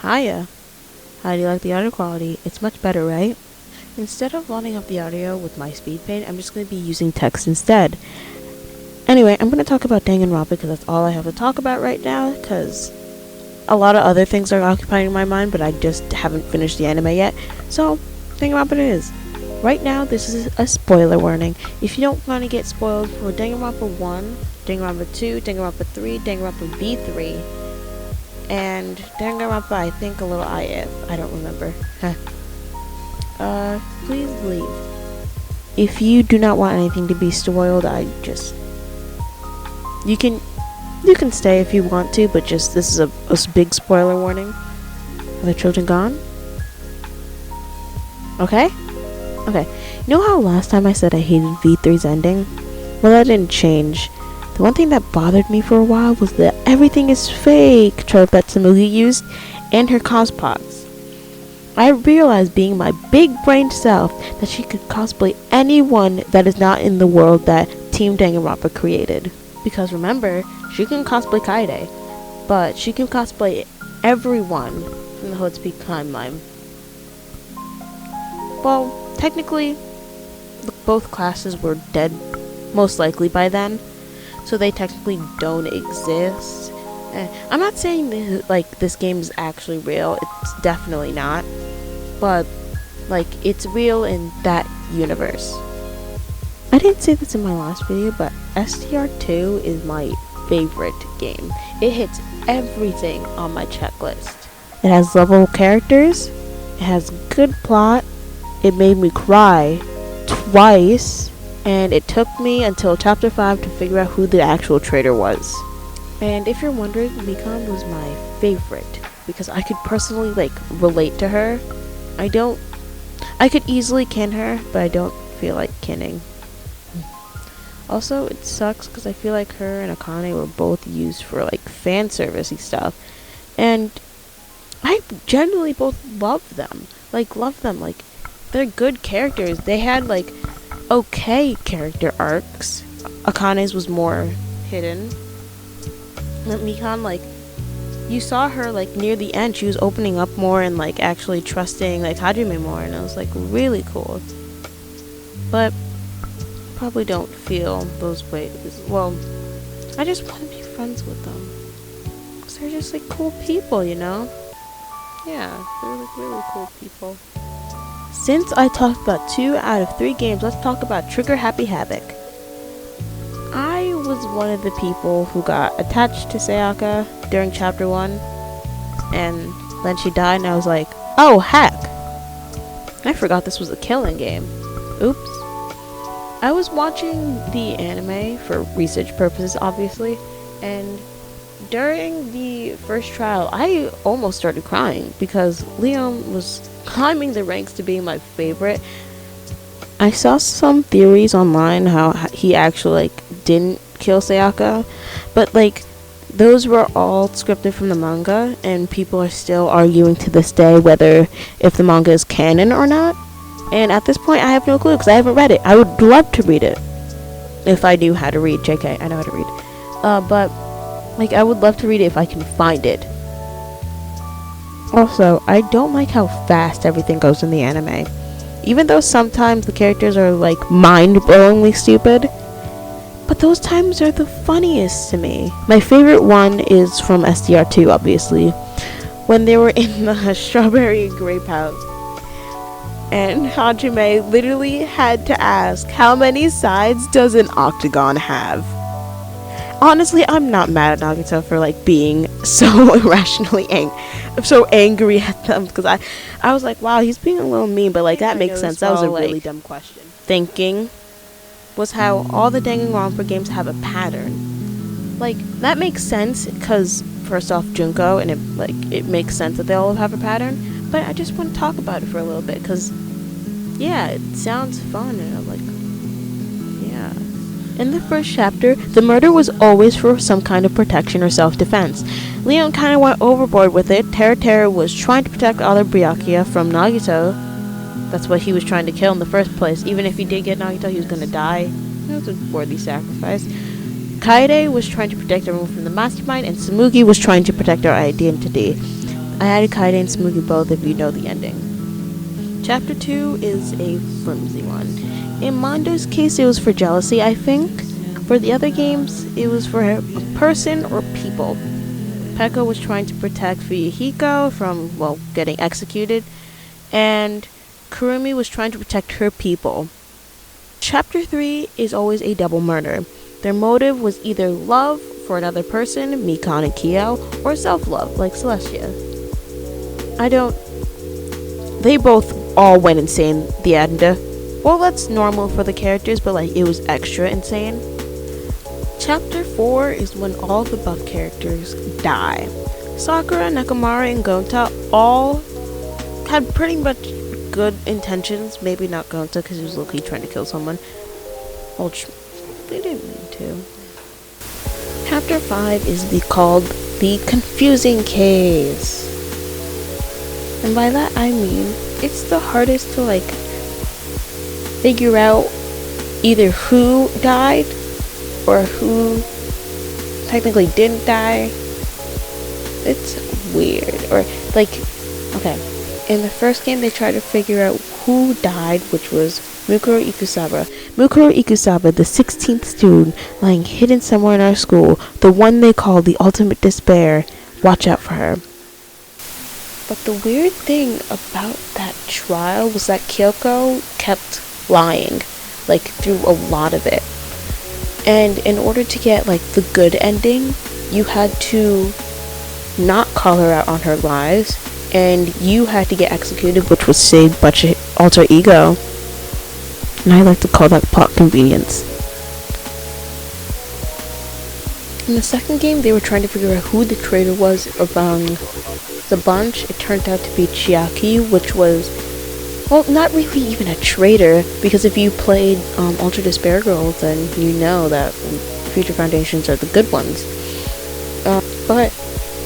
Hiya. How do you like the audio quality? It's much better, right? Instead of loading up the audio with my speed paint, I'm just going to be using text instead. Anyway, I'm going to talk about Danganronpa because that's all I have to talk about right now, because a lot of other things are occupying my mind, but I just haven't finished the anime yet. So, Danganronpa it is. Right now, this is a spoiler warning. If you don't want to get spoiled for Danganronpa 1, Danganronpa 2, Danganronpa 3, Danganronpa B3, and Danganronpa, I think a little IF. I don't remember. Please leave. If you do not want anything to be spoiled, you can stay if you want to, but just this is a big spoiler warning. Are the children gone? Okay. You know how last time I said I hated V3's ending? Well, that didn't change. The one thing that bothered me for a while was the everything is fake trope that Tsumugi used and her cospods. I realized, being my big-brained self, that she could cosplay anyone that is not in the world that Team Danganronpa created. Because remember, she can cosplay Kaede, but she can cosplay everyone from the Hood Peak timeline. Well, technically, both classes were dead, most likely by then, so they technically don't exist. I'm not saying this game is actually real. It's definitely not, but it's real in that universe. I didn't say this in my last video, but STR2 is my favorite game. It hits everything on my checklist. It has lovable characters, it has good plot, it made me cry twice, and it took me until chapter 5 to figure out who the actual traitor was. And if you're wondering, Mikan was my favorite because I could personally relate to her. I could easily kin her, but I don't feel like kinning. Also, it sucks because I feel like her and Akane were both used for fan servicey stuff, and I generally both love them. They're good characters. They had okay character arcs. Akane's was more hidden. Mikan, you saw her near the end, she was opening up more and actually trusting Hajime more, and it was really cool. But probably don't feel those ways. Well, I just want to be friends with them because they're just cool people, you know? Yeah, they're really cool people. Since I talked about 2 out of 3 games, let's talk about Trigger Happy Havoc. I was one of the people who got attached to Sayaka during chapter 1, and then she died, and I was like, oh heck, I forgot this was a killing game. Oops. I was watching the anime for research purposes, obviously, and during the first trial, I almost started crying because Leon was climbing the ranks to being my favorite. I saw some theories online how he actually didn't kill Sayaka, but those were all scripted from the manga, and people are still arguing to this day if the manga is canon or not. And at this point, I have no clue because I haven't read it. I would love to read it if I knew how to read. JK, I know how to read. But I would love to read it if I can find it. Also, I don't like how fast everything goes in the anime. Even though sometimes the characters are mind-blowingly stupid, but those times are the funniest to me. My favorite one is from STR2, obviously, when they were in the strawberry and grape house, and Hajime literally had to ask, how many sides does an octagon have? Honestly, I'm not mad at Nagito for being so irrationally so angry at them, because I was like, wow, he's being a little mean, but that makes sense. That was a really dumb question. Thinking was how all the Danganronpa games have a pattern. That makes sense because first off, Junko, and it makes sense that they all have a pattern. But I just want to talk about it for a little bit because yeah, it sounds fun, and I'm yeah. In the first chapter, the murder was always for some kind of protection or self-defense. Leon kind of went overboard with it. Teru was trying to protect other Byakuya from Nagito. That's what he was trying to kill in the first place. Even if he did get Nagito, he was going to die. It was a worthy sacrifice. Kaede was trying to protect everyone from the mastermind, and Tsumugi was trying to protect our identity. I added Kaide and Smoothie both if you know the ending. Chapter 2 is a flimsy one. In Mondo's case, it was for jealousy, I think. For the other games, it was for a person or people. Peko was trying to protect Fuyuhiko from, well, getting executed, and Kurumi was trying to protect her people. Chapter 3 is always a double murder. Their motive was either love for another person, Mikan and Kyo, or self-love, like Celestia. They both all went insane, the end. Well, that's normal for the characters, but like, it was extra insane. Chapter 4 is when all the buff characters die. Sakura, Nekomare, and Gonta all had pretty much good intentions. Maybe not Gonta, because he was low-key trying to kill someone. Well, they didn't mean to. Chapter 5 is called the Confusing Case. And by that I mean, it's the hardest to like figure out either who died or who technically didn't die. It's weird. Or like, okay, in the first game they tried to figure out who died, which was Mukuro Ikusaba. Mukuro Ikusaba, the 16th student lying hidden somewhere in our school, the one they call the ultimate despair. Watch out for her. But the weird thing about that trial was that Kyoko kept lying, like, through a lot of it. And in order to get, like, the good ending, you had to not call her out on her lies, and you had to get executed, which was saved by alter ego. And I like to call that plot convenience. In the second game, they were trying to figure out who the traitor was among the bunch. It turned out to be Chiaki, which was, well, not really even a traitor, because if you played Ultra Despair Girls, then you know that Future Foundations are the good ones. But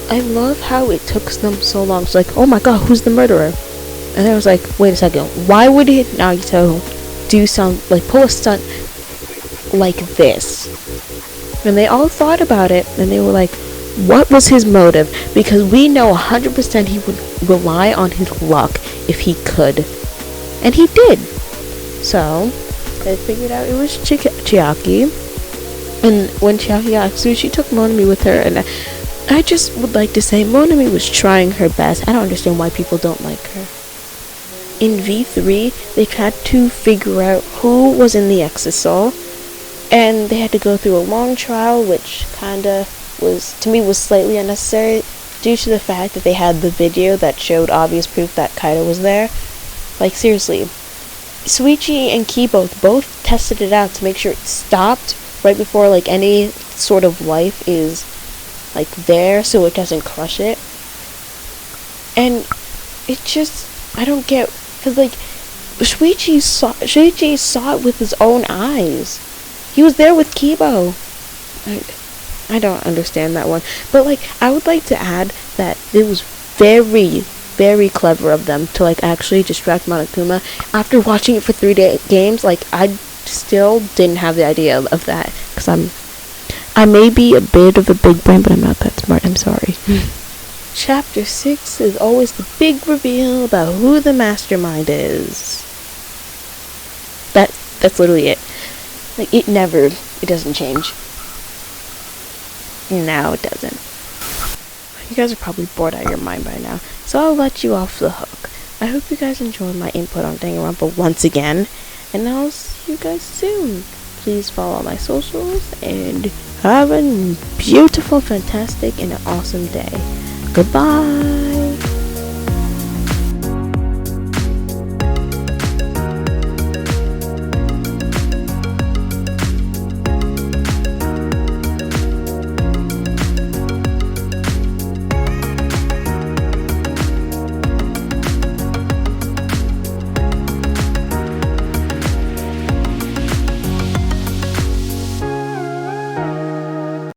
I love how it took them so long. It's like, oh my god, who's the murderer? And I was like, wait a second, why would Nagito pull a stunt like this? And they all thought about it, and they were like, what was his motive? Because we know 100% he would rely on his luck if he could. And he did. So, they figured out it was Chiaki. And when Chiaki got sued, she took Monami with her, and I just would like to say Monami was trying her best. I don't understand why people don't like her. In V3, they tried to figure out who was in the Exisol, and they had to go through a long trial, which kinda was slightly unnecessary due to the fact that they had the video that showed obvious proof that Kaido was there. Like, seriously, Suichi and Kibo both tested it out to make sure it stopped right before like any sort of life is like there, so it doesn't crush it. And it just, I don't get, because like Shuichi saw it with his own eyes. He was there with Kibo. I don't understand that one. But like, I would like to add that it was very, very clever of them to like actually distract Monokuma. After watching it for 3 games, like, I still didn't have the idea of that, because I may be a bit of a big brain, but I'm not that smart. I'm sorry. Chapter 6 is always the big reveal about who the mastermind is. That's literally it. Like, it doesn't change. No, it doesn't. You guys are probably bored out of your mind by now, so I'll let you off the hook. I hope you guys enjoyed my input on Danganronpa once again, and I'll see you guys soon. Please follow all my socials, and have a beautiful, fantastic, and an awesome day. Goodbye!